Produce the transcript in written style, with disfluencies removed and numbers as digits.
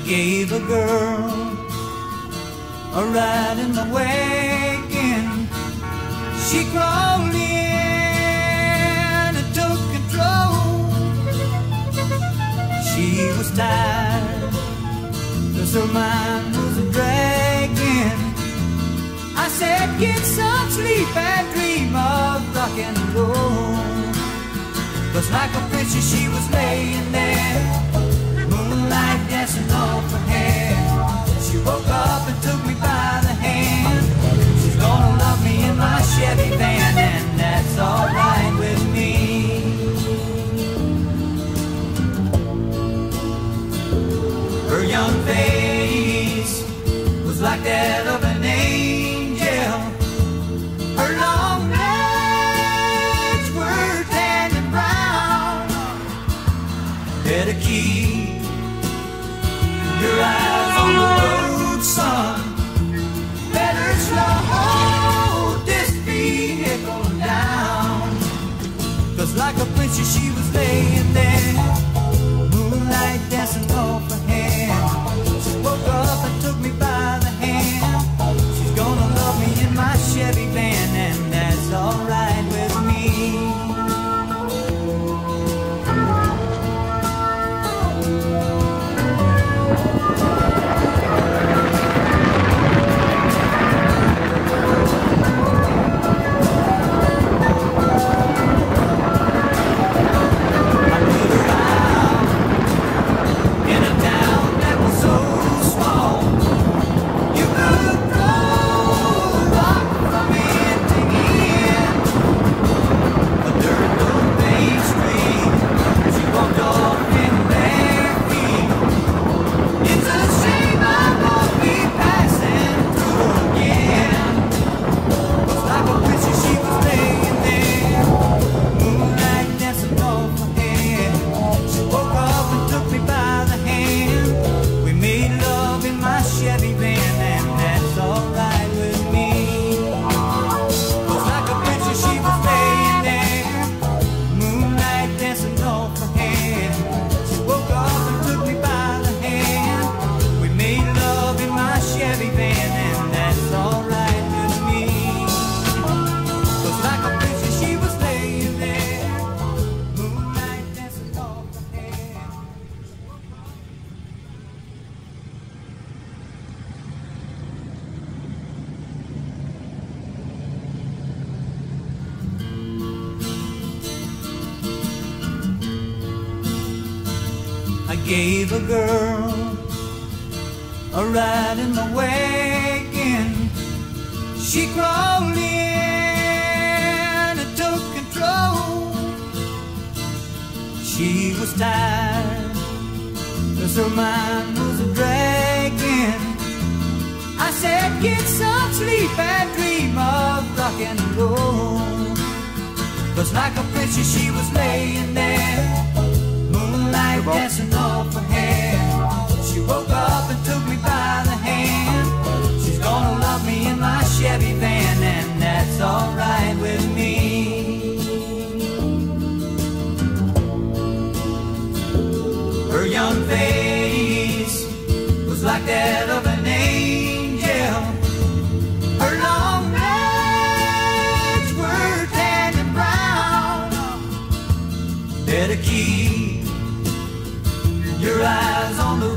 gave a girl a ride in the wagon. She crawled in and took control. She was tired, 'cause her mind was a dragging. I said, get some sleep and dream of rock and roll. 'Cause like a princess she was laying there, moonlight dancing off her hair. She woke up and took me by the hand. She's gonna love me in my Chevy van, and that's alright with me. Her young face was like that of an angel. Her long legs were tan and brown. Better keep your eyes on the road, son. Better slow this vehicle down. 'Cause like a princess she was laying there, moonlight dancing off her hair. She woke up and took me by the hand. She's gonna love me in my Chevy van, and that's alright with me. I gave a girl a ride in the wagon. She crawled in and took control. She was tired, 'cause her mind was a dragging. I said, get some sleep and dream of rock and roll. 'Cause like a princess she was laying there, moonlight dancing off her hair. She woke up and took me by the hand. She's gonna love me in my Chevy van, and that's alright with me. Her young face was like that of an angel. Her long legs were tan and brown. Better keep your eyes on the